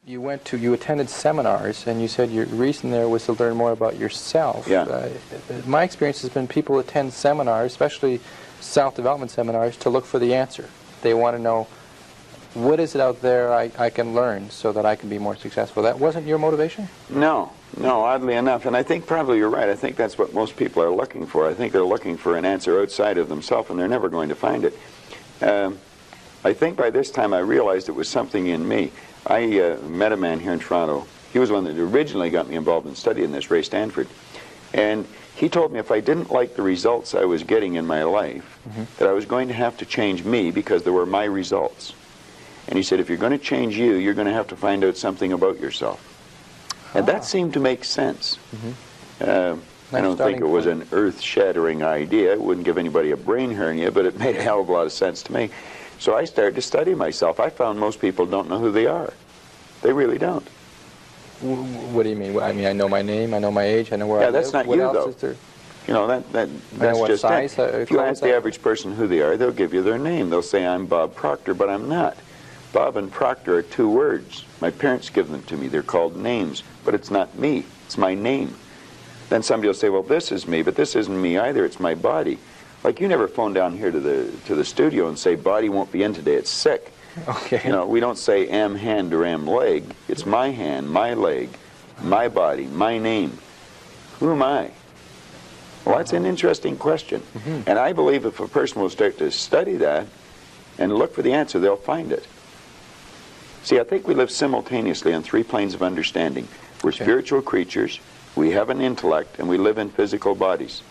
you attended seminars, and you said your reason there was to learn more about yourself. Yeah. My experience has been people attend seminars, especially self-development seminars, to look for the answer. They want to know, what is it out there I can learn so that I can be more successful? That wasn't your motivation? No, oddly enough. And I think probably you're right. I think that's what most people are looking for. I think they're looking for an answer outside of themselves, and they're never going to find it. I think by this time I realized it was something in me. I met a man here in Toronto. He was one that originally got me involved in studying this, Ray Stanford. And he told me if I didn't like the results I was getting in my life, that I was going to have to change me because they were my results. And he said, if you're going to change you, you're going to have to find out something about yourself. And that seemed to make sense. I don't think it was an earth-shattering idea. It wouldn't give anybody a brain hernia, but it made a hell of a lot of sense to me. So I started to study myself. I found most people don't know who they are. They really don't. What do you mean? I mean, I know my name, I know my age, I know where I live. Yeah, that's not you, though. You know, that's just size, it. If you ask the average person who they are, they'll give you their name. They'll say, I'm Bob Proctor, but I'm not. Bob and Proctor are two words. My parents give them to me. They're called names, but it's not me. It's my name. Then somebody will say, well, this is me, but this isn't me either. It's my body. Like, you never phone down here to the studio and say, body won't be in today. It's sick. Okay. You know, we don't say am hand or am leg. It's my hand, my leg, my body, my name. Who am I? Well, that's an interesting question. And I believe if a person will start to study that and look for the answer, they'll find it. See, I think we live simultaneously on three planes of understanding. We're spiritual creatures, we have an intellect, and we live in physical bodies.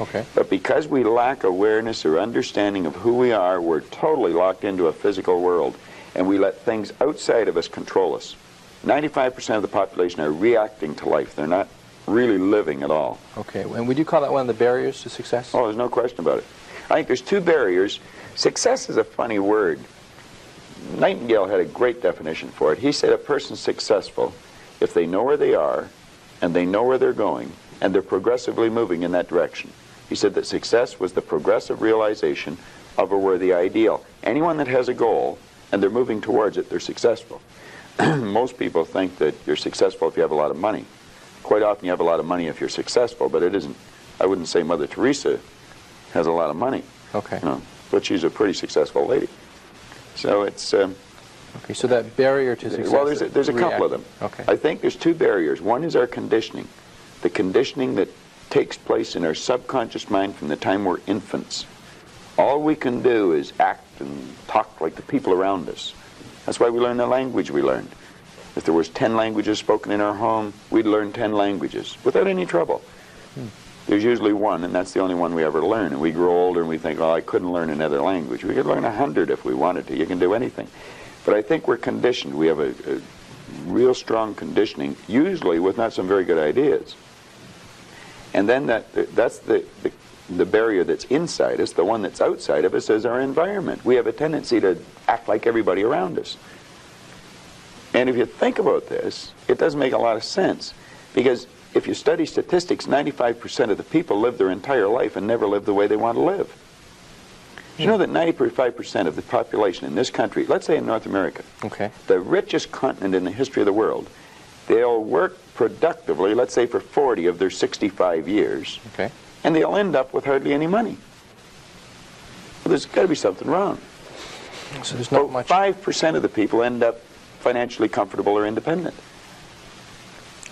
Okay. But because we lack awareness or understanding of who we are, we're totally locked into a physical world, and we let things outside of us control us. 95% of the population are reacting to life. They're not really living at all. Okay. And would you call that one of the barriers to success? Oh, there's no question about it. I think there's two barriers. Success is a funny word. Nightingale had a great definition for it. He said a person's successful if they know where they are, and they know where they're going, and they're progressively moving in that direction. He said that success was the progressive realization of a worthy ideal. Anyone that has a goal, and they're moving towards it, they're successful. Most people think that you're successful if you have a lot of money. Quite often you have a lot of money if you're successful, but it isn't. I wouldn't say Mother Teresa has a lot of money. Okay. You know, but she's a pretty successful lady. So it's... okay, so that barrier to success... Well, there's a couple of them. Okay. I think there's two barriers. One is our conditioning. The conditioning that takes place in our subconscious mind from the time we're infants. All we can do is act and talk like the people around us. That's why we learn the language we learned. If there was 10 languages spoken in our home, we'd learn 10 languages without any trouble. There's usually one, and that's the only one we ever learn. And we grow older and we think, oh, I couldn't learn another language. We could learn 100 if we wanted to. You can do anything. But I think we're conditioned. We have a real strong conditioning, usually with not some very good ideas. And then that's the barrier that's inside us. The one that's outside of us is our environment. We have a tendency to act like everybody around us. And if you think about this, it doesn't make a lot of sense. Because if you study statistics, 95% of the people live their entire life and never live the way they want to live. Did you know that 95% of the population in this country, let's say in North America, the richest continent in the history of the world, they'll work productively, let's say for 40 of their 65 years, and they'll end up with hardly any money. Well, there's got to be something wrong. So there's not much... 5% of the people end up financially comfortable or independent.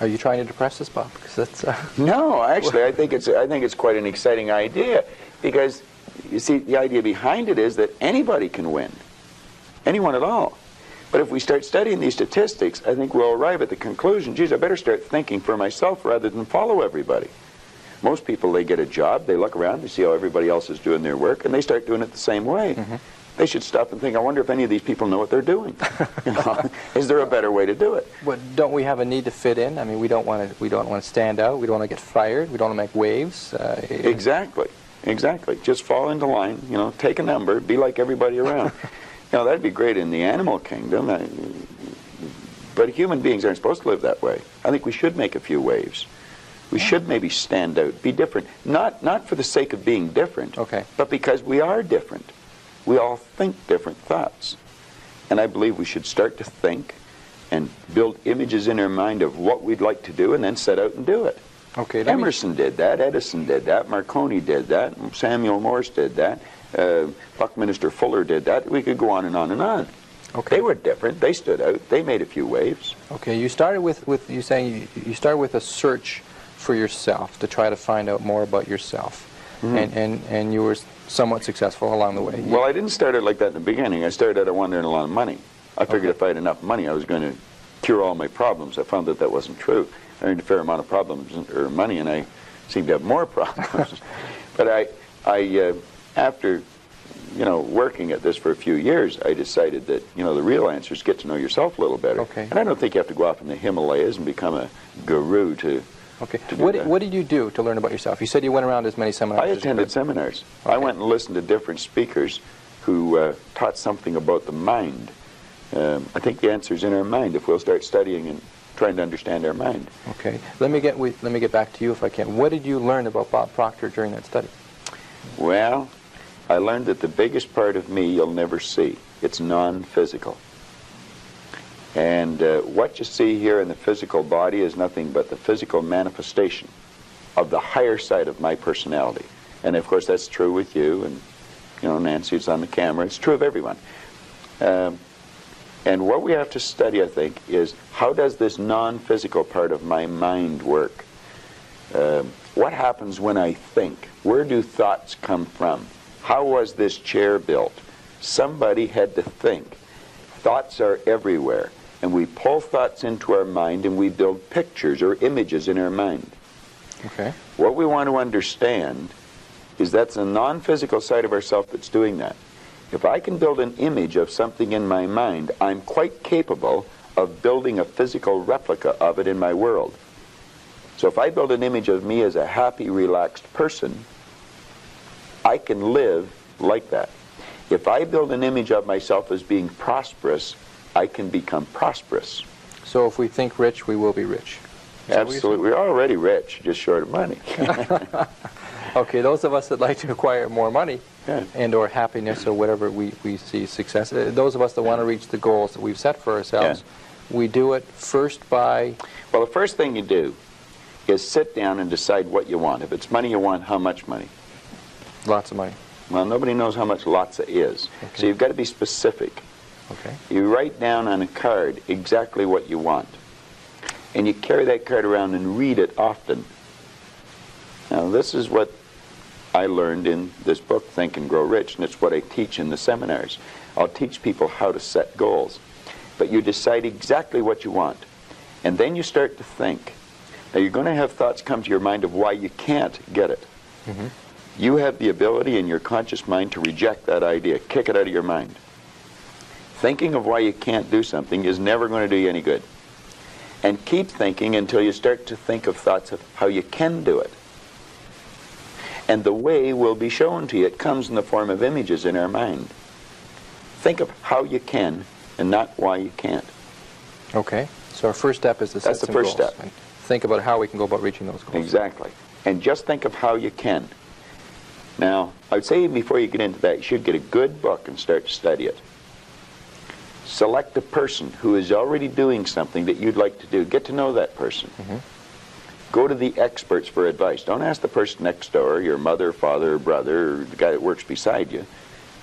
Are you trying to depress us, Bob? Because that's No, actually, I think it's quite an exciting idea, because you see, the idea behind it is that anybody can win, anyone at all. But if we start studying these statistics, I think we'll arrive at the conclusion, geez, I better start thinking for myself rather than follow everybody. Most people, they get a job, they look around, they see how everybody else is doing their work, and they start doing it the same way. They should stop and think, I wonder if any of these people know what they're doing. You know, is there a better way to do it? But don't we have a need to fit in? I mean, we don't want to stand out. We don't want to get fired. We don't want to make waves. Exactly. Just fall into line. You know, take a number. Be like everybody around. You know, that'd be great in the animal kingdom. But human beings aren't supposed to live that way. I think we should make a few waves. We should maybe stand out, be different. Not for the sake of being different, but because we are different. We all think different thoughts. And I believe we should start to think and build images in our mind of what we'd like to do and then set out and do it. Okay. Emerson did that, Edison did that, Marconi did that, Samuel Morse did that, Buckminster Fuller did that. We could go on and on and on. Okay. They were different. They stood out. They made a few waves. Okay. You started with you saying you started with a search for yourself to try to find out more about yourself, and you were somewhat successful along the way. Well, I didn't start it like that in the beginning. I started out wanting a lot of money. I figured if I had enough money, I was going to cure all my problems. I found that that wasn't true. I earned a fair amount of problems or money, and I seemed to have more problems. But I after working at this for a few years, I decided that the real answer is get to know yourself a little better. Okay. And I don't think you have to go off in the Himalayas and become a guru to. Okay. To do What did you do to learn about yourself? You said you went around as many seminars. I as you attended could. seminars. Okay. I went and listened to different speakers who taught something about the mind. I think the answer is in our mind if we'll start studying and trying to understand our mind. Okay. Let me get back to you if I can. What did you learn about Bob Proctor during that study? Well, I learned that the biggest part of me you'll never see. It's non-physical. And what you see here in the physical body is nothing but the physical manifestation of the higher side of my personality. And of course that's true with you, and Nancy's on the camera. It's true of everyone. And what we have to study, I think, is how does this non-physical part of my mind work? What happens when I think? Where do thoughts come from? How was this chair built? Somebody had to think. Thoughts are everywhere. And we pull thoughts into our mind and we build pictures or images in our mind. Okay. What we want to understand is that's a non-physical side of ourself that's doing that. If I can build an image of something in my mind, I'm quite capable of building a physical replica of it in my world. So if I build an image of me as a happy, relaxed person, I can live like that. If I build an image of myself as being prosperous, I can become prosperous. So if we think rich, we will be rich. Is that what you're Absolutely. We're already rich, just short of money. Okay, those of us that like to acquire more money Yeah. and or happiness or whatever we see success, those of us that want to reach the goals that we've set for ourselves, we do it first by... Well, the first thing you do is sit down and decide what you want. If it's money you want, how much money? Lots of money. Well, nobody knows how much lots is. Okay. So you've got to be specific. Okay. You write down on a card exactly what you want. And you carry that card around and read it often. Now, this is what I learned in this book, Think and Grow Rich, and it's what I teach in the seminars. I'll teach people how to set goals. But you decide exactly what you want. And then you start to think. Now, you're going to have thoughts come to your mind of why you can't get it. Mm-hmm. You have the ability in your conscious mind to reject that idea, kick it out of your mind. Thinking of why you can't do something is never going to do you any good. And keep thinking until you start to think of thoughts of how you can do it. And the way will be shown to you. It comes in the form of images in our mind. Think of how you can and not why you can't. Okay. So our first step is to set That's the some first goals. step. And think about how we can go about reaching those goals. Exactly. And just think of how you can. Now, I would say before you get into that, you should get a good book and start to study it. Select a person who is already doing something that you'd like to do. Get to know that person. Mm-hmm. Go to the experts for advice. Don't ask the person next door, your mother, father, brother, or the guy that works beside you,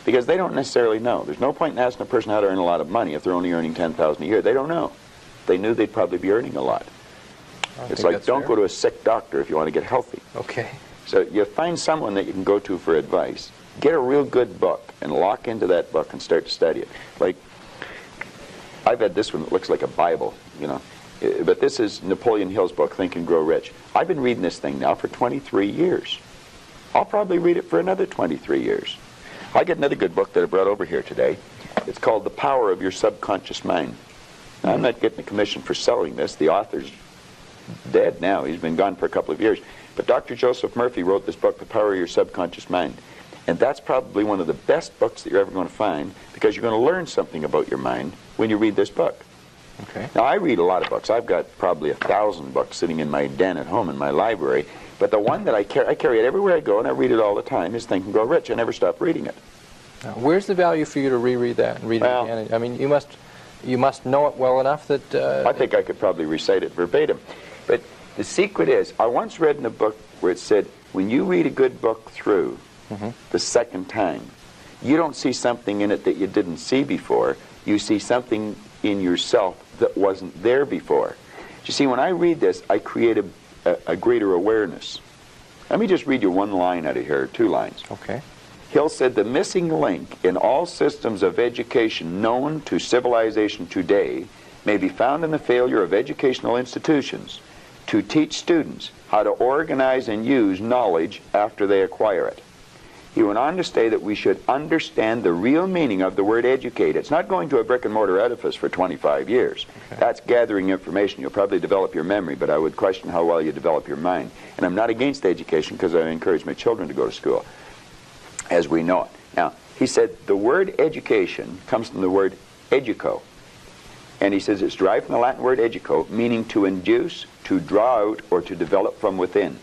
because they don't necessarily know. There's no point in asking a person how to earn a lot of money if they're only earning $10,000 a year. They don't know. If they knew, they'd probably be earning a lot. It's like, don't go to a sick doctor if you want to get healthy. Okay. So you find someone that you can go to for advice. Get a real good book and lock into that book and start to study it. Like, I've had this one that looks like a Bible, but this is Napoleon Hill's book, Think and Grow Rich. I've been reading this thing now for 23 years. I'll probably read it for another 23 years. I get another good book that I brought over here today. It's called The Power of Your Subconscious Mind. Now, I'm not getting a commission for selling this. The author's dead now. He's been gone for a couple of years. But Dr. Joseph Murphy wrote this book, The Power of Your Subconscious Mind. And that's probably one of the best books that you're ever going to find, because you're going to learn something about your mind when you read this book. Okay. Now, I read a lot of books. I've got probably 1,000 books sitting in my den at home in my library. But the one that I carry it everywhere I go, and I read it all the time, is Think and Grow Rich. I never stop reading it. Now, where's the value for you to reread that and read it again? I mean, you must, You must know it well enough that... I think I could probably recite it verbatim. But the secret is, I once read in a book where it said, when you read a good book through the second time, you don't see something in it that you didn't see before. You see something in yourself that wasn't there before. You see, when I read this, I create a greater awareness. Let me just read you one line out of here, 2 lines. Okay. Hill said, the missing link in all systems of education known to civilization today may be found in the failure of educational institutions to teach students how to organize and use knowledge after they acquire it. He went on to say that we should understand the real meaning of the word educate. It's not going to a brick-and-mortar edifice for 25 years. Okay. That's gathering information. You'll probably develop your memory, but I would question how well you develop your mind. And I'm not against education because I encourage my children to go to school, as we know it. Now, he said the word education comes from the word educo. And he says it's derived from the Latin word educo, meaning to induce, to draw out, or to develop from within.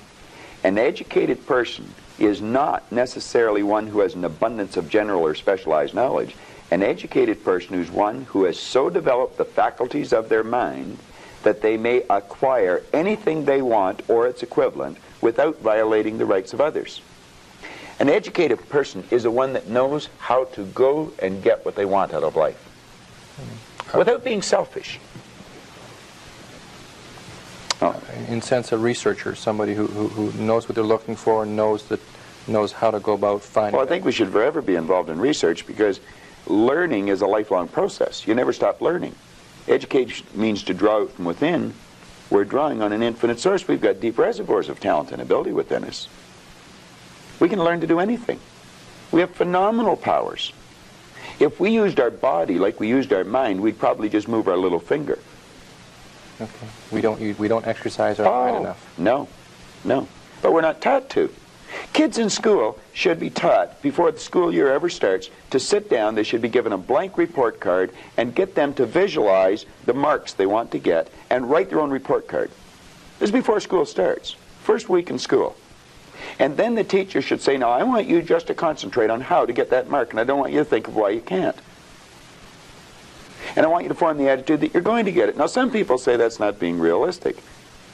An educated person is not necessarily one who has an abundance of general or specialized knowledge. An educated person is one who has so developed the faculties of their mind that they may acquire anything they want or its equivalent without violating the rights of others. An educated person is the one that knows how to go and get what they want out of life without being selfish. In sense, a researcher, somebody who knows what they're looking for and knows how to go about finding Well, I think we should forever be involved in research because learning is a lifelong process. You never stop learning. Education means to draw out from within. We're drawing on an infinite source. We've got deep reservoirs of talent and ability within us. We can learn to do anything. We have phenomenal powers. If we used our body like we used our mind, we'd probably just move our little finger. Okay. We don't exercise our mind enough. No. But we're not taught to. Kids in school should be taught, before the school year ever starts, to sit down. They should be given a blank report card and get them to visualize the marks they want to get and write their own report card. This is before school starts, first week in school. And then the teacher should say, now I want you just to concentrate on how to get that mark, and I don't want you to think of why you can't. And I want you to form the attitude that you're going to get it. Now some people say that's not being realistic.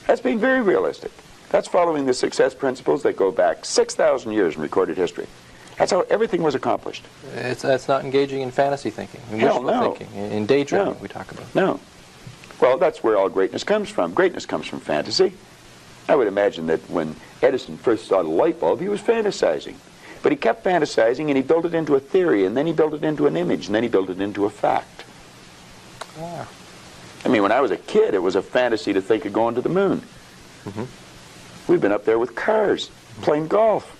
That's being very realistic. That's following the success principles that go back 6,000 years in recorded history. That's how everything was accomplished. That's not engaging in fantasy thinking, in Hell, wishful no. thinking, in daydreaming we talk about. No. Well, that's where all greatness comes from. Greatness comes from fantasy. I would imagine that when Edison first saw the light bulb, he was fantasizing. But he kept fantasizing, and he built it into a theory, and then he built it into an image, and then he built it into a fact. Yeah. I mean, when I was a kid, it was a fantasy to think of going to the moon. Mm-hmm. We've been up there with cars, playing golf.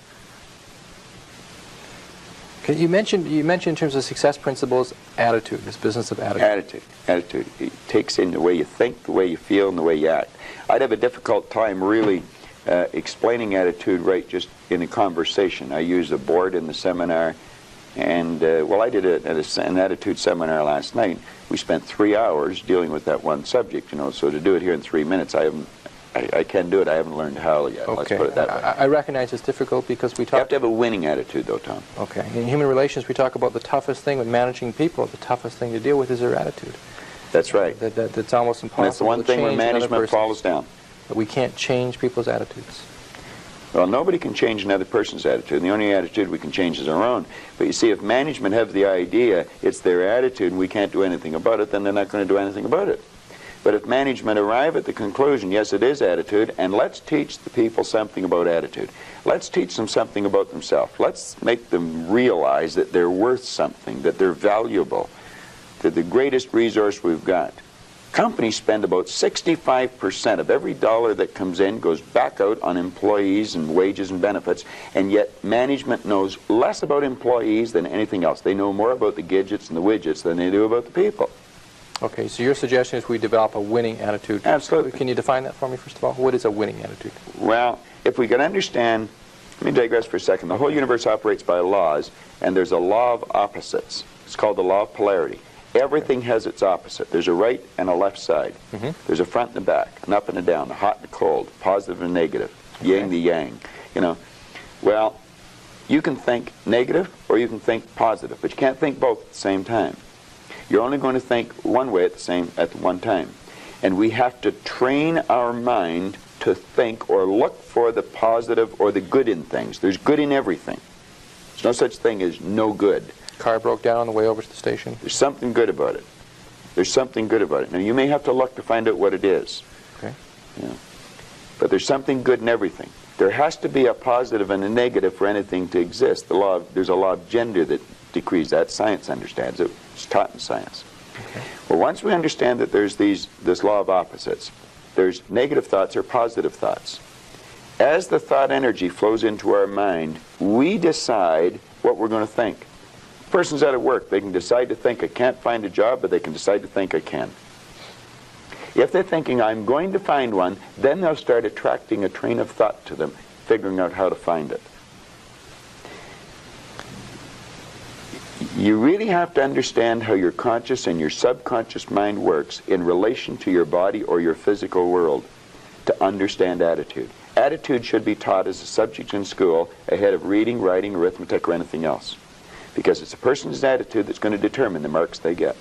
Okay, you mentioned in terms of success principles, attitude, this business of attitude. Attitude. It takes in the way you think, the way you feel, and the way you act. I'd have a difficult time really explaining attitude right just in a conversation. I used a board in the seminar, and well, I did an attitude seminar last night. We spent 3 hours dealing with that one subject, so to do it here in 3 minutes, I can do it. I haven't learned how yet. Okay. Let's put it that way. I recognize it's difficult because we talk... You have to have a winning attitude, though, Tom. Okay. In human relations, we talk about the toughest thing with managing people. The toughest thing to deal with is their attitude. That's right. That's almost impossible. And that's the one thing where management falls down. But we can't change people's attitudes. Well, nobody can change another person's attitude. The only attitude we can change is our own. But you see, if management have the idea it's their attitude and we can't do anything about it, then they're not going to do anything about it. But if management arrive at the conclusion, yes, it is attitude, and let's teach the people something about attitude. Let's teach them something about themselves. Let's make them realize that they're worth something, that they're valuable, that the greatest resource we've got. Companies spend about 65% of every dollar that comes in goes back out on employees and wages and benefits, and yet management knows less about employees than anything else. They know more about the gadgets and the widgets than they do about the people. Okay, so your suggestion is we develop a winning attitude. Absolutely. Can you define that for me, first of all? What is a winning attitude? Well, if we can understand, let me digress for a second. The whole universe operates by laws, and there's a law of opposites. It's called the law of polarity. Everything has its opposite. There's a right and a left side. Mm-hmm. There's a front and a back, an up and a down, a hot and a cold, positive and negative, yin the yang. Well, you can think negative or you can think positive, but you can't think both at the same time. You're only going to think one way at one time. And we have to train our mind to think or look for the positive or the good in things. There's good in everything. There's no such thing as no good. Car broke down on the way over to the station. There's something good about it. There's something good about it. Now, you may have to look to find out what it is. Okay. Yeah. But there's something good in everything. There has to be a positive and a negative for anything to exist. There's a law of gender that decrees that. Science understands it. It's taught in science. Okay. Well, once we understand that there's this law of opposites, there's negative thoughts or positive thoughts. As the thought energy flows into our mind, we decide what we're going to think. A person's out of work. They can decide to think, I can't find a job, but they can decide to think, I can. If they're thinking, I'm going to find one, then they'll start attracting a train of thought to them, figuring out how to find it. You really have to understand how your conscious and your subconscious mind works in relation to your body or your physical world to understand attitude. Attitude should be taught as a subject in school ahead of reading, writing, arithmetic, or anything else. Because it's a person's attitude that's going to determine the marks they get.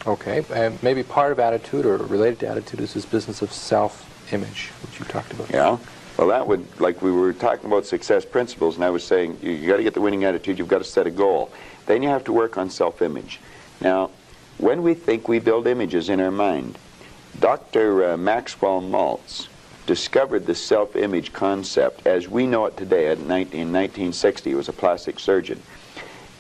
Okay, and maybe part of attitude or related to attitude is this business of self-image, which you talked about. Yeah. Well, that would, like we were talking about success principles, and I was saying you got to get the winning attitude, you've got to set a goal. Then you have to work on self-image. Now, when we think, we build images in our mind. Dr. Maxwell Maltz discovered the self-image concept as we know it today. In 1960, he was a plastic surgeon.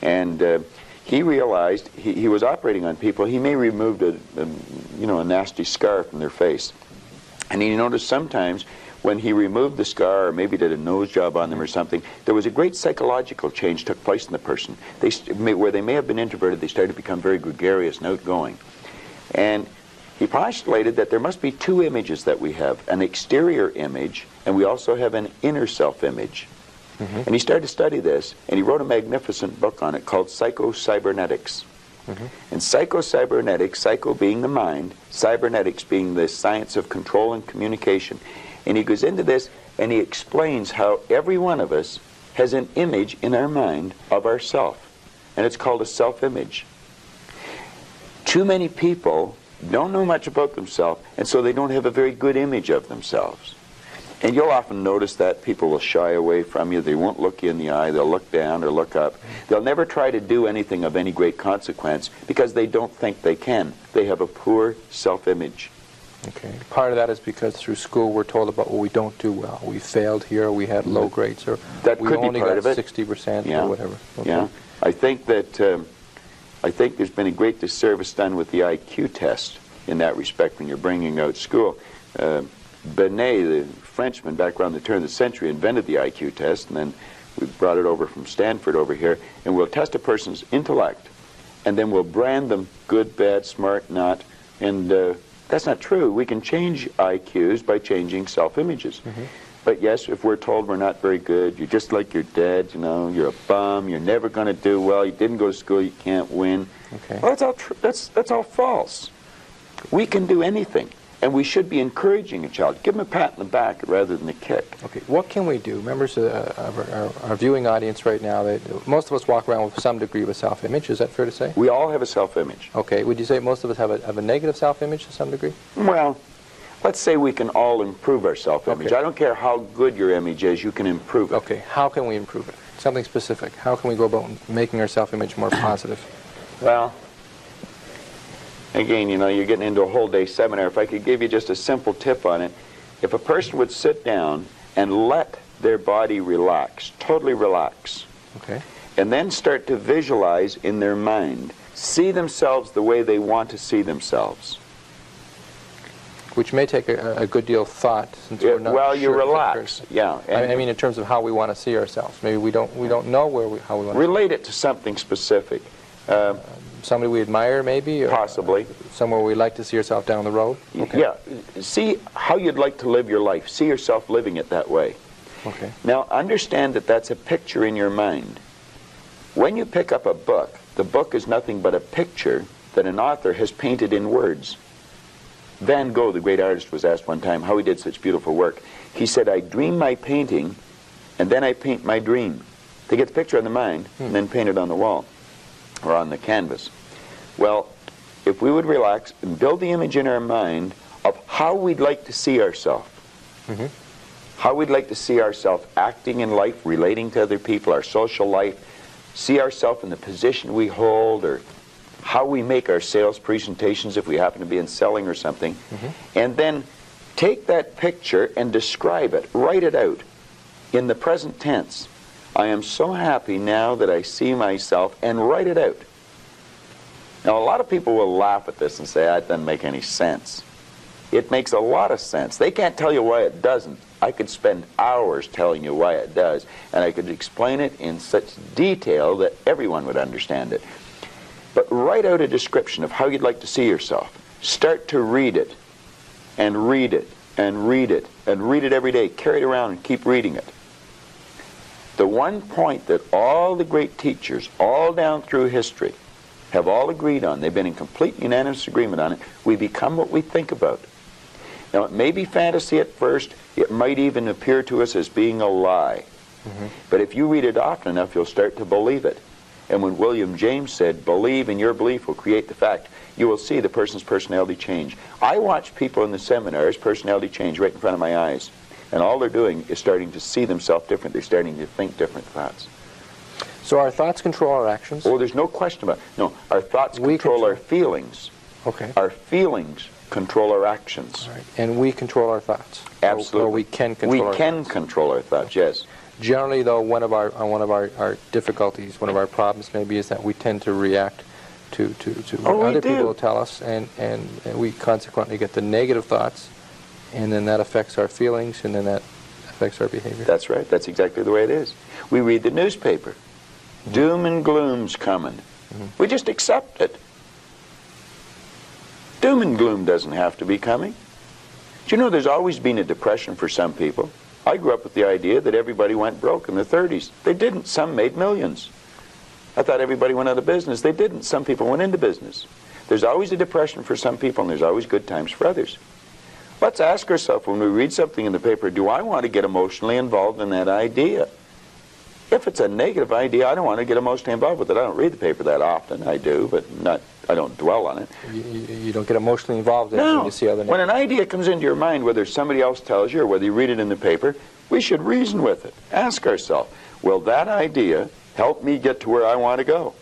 And he realized he was operating on people. He may removed a nasty scar from their face. And he noticed sometimes when he removed the scar or maybe did a nose job on them or something, there was a great psychological change took place in the person. Where they may have been introverted, they started to become very gregarious and outgoing. And he postulated that there must be two images that we have, an exterior image, and we also have an inner self-image. Mm-hmm. And he started to study this, and he wrote a magnificent book on it called Psycho-Cybernetics. Mm-hmm. And psycho-cybernetics, psycho being the mind, cybernetics being the science of control and communication. And he goes into this, and he explains how every one of us has an image in our mind of ourself. And it's called a self-image. Too many people don't know much about themselves, and so they don't have a very good image of themselves. And you'll often notice that people will shy away from you. They won't look you in the eye. They'll look down or look up. They'll never try to do anything of any great consequence because they don't think they can. They have a poor self-image. Okay. Part of that is because through school we're told about what we don't do well. We failed here, we had low grades, or that we could only be part got of it. 60% Yeah. or whatever. Okay. Yeah. I think there's been a great disservice done with the IQ test in that respect when you're bringing out school. Binet, the Frenchman, back around the turn of the century, invented the IQ test, and then we brought it over from Stanford over here, and we'll test a person's intellect, and then we'll brand them good, bad, smart, not, and that's not true. We can change IQs by changing self-images. Mm-hmm. But yes, if we're told we're not very good, you're just like your dad, you're a bum, you're never going to do well, you didn't go to school, you can't win. Okay. Well, that's all false. We can do anything. And we should be encouraging a child. Give them a pat on the back rather than a kick. Okay, what can we do? Members of our viewing audience right now, most of us walk around with some degree of a self-image. Is that fair to say? We all have a self-image. Okay, would you say most of us have a negative self-image to some degree? Well, let's say we can all improve our self-image. Okay. I don't care how good your image is, you can improve it. Okay, how can we improve it? Something specific. How can we go about making our self-image more positive? Well, again, you're getting into a whole day seminar. If I could give you just a simple tip on it, if a person would sit down and let their body relax, totally relax, okay, and then start to visualize in their mind, see themselves the way they want to see themselves. Which may take a good deal of thought, since we're not well, sure you if it relax, occurs. yeah. I mean, in terms of how we want to see ourselves. Maybe we don't know how we want to relate it to something specific. Somebody we admire, maybe? Or possibly. Somewhere we'd like to see yourself down the road? Okay. Yeah. See how you'd like to live your life. See yourself living it that way. Okay. Now, understand that that's a picture in your mind. When you pick up a book, the book is nothing but a picture that an author has painted in words. Van Gogh, the great artist, was asked one time how he did such beautiful work. He said, I dream my painting, and then I paint my dream. They get the picture in the mind, and then paint it on the wall or on the canvas. Well, if we would relax and build the image in our mind of how we'd like to see ourselves, how we'd like to see ourselves acting in life, relating to other people, our social life, see ourselves in the position we hold, or how we make our sales presentations if we happen to be in selling or something, and then take that picture and describe it, write it out in the present tense. I am so happy now that I see myself, and write it out. Now, a lot of people will laugh at this and say, that doesn't make any sense. It makes a lot of sense. They can't tell you why it doesn't. I could spend hours telling you why it does, and I could explain it in such detail that everyone would understand it. But write out a description of how you'd like to see yourself. Start to read it, and read it, and read it, and read it every day. Carry it around and keep reading it. The one point that all the great teachers, all down through history, have all agreed on, they've been in complete unanimous agreement on it, we become what we think about. Now, it may be fantasy at first, it might even appear to us as being a lie. But if you read it often enough, you'll start to believe it. And when William James said, believe and your belief will create the fact, you will see the person's personality change. I watch people in the seminars, personality change right in front of my eyes. And all they're doing is starting to see themselves different. They're starting to think different thoughts. So our thoughts control our actions? Oh, there's no question about it. No, our thoughts control our feelings. Okay. Our feelings control our actions. All right. And we control our thoughts? Absolutely. Or we can control our thoughts? We can control our thoughts, yes. Generally, though, one of our difficulties, one of our problems maybe, is that we tend to react to what other people will tell us, and we consequently get the negative thoughts, and then that affects our feelings, and then that affects our behavior. That's right. That's exactly the way it is. We read the newspaper. Doom and gloom's coming. We just accept it. Doom and gloom doesn't have to be coming. Do you know there's always been a depression for some people? I grew up with the idea that everybody went broke in the 30s. They didn't. Some made millions. I thought everybody went out of business. They didn't. Some people went into business. There's always a depression for some people, and there's always good times for others. Let's ask ourselves when we read something in the paper, do I want to get emotionally involved in that idea? If it's a negative idea, I don't want to get emotionally involved with it. I don't read the paper that often. I do, but I don't dwell on it. You don't get emotionally involved in it when you see other negative. When an idea comes into your mind, whether somebody else tells you or whether you read it in the paper, we should reason with it. Ask ourselves, will that idea help me get to where I want to go?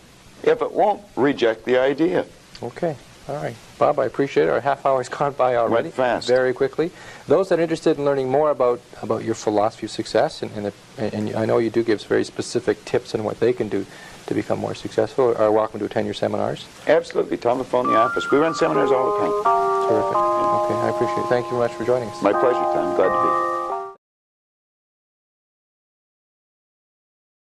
If it won't, reject the idea. Okay. All right. Bob, I appreciate it. Our half hour's gone by already. Went fast. Very quickly. Those that are interested in learning more about your philosophy of success, and I know you do give very specific tips on what they can do to become more successful, are welcome to attend your seminars. Absolutely. Tell them to phone the office. We run seminars all the time. Terrific. Okay, I appreciate it. Thank you very much for joining us. My pleasure, Tom. Glad to be here.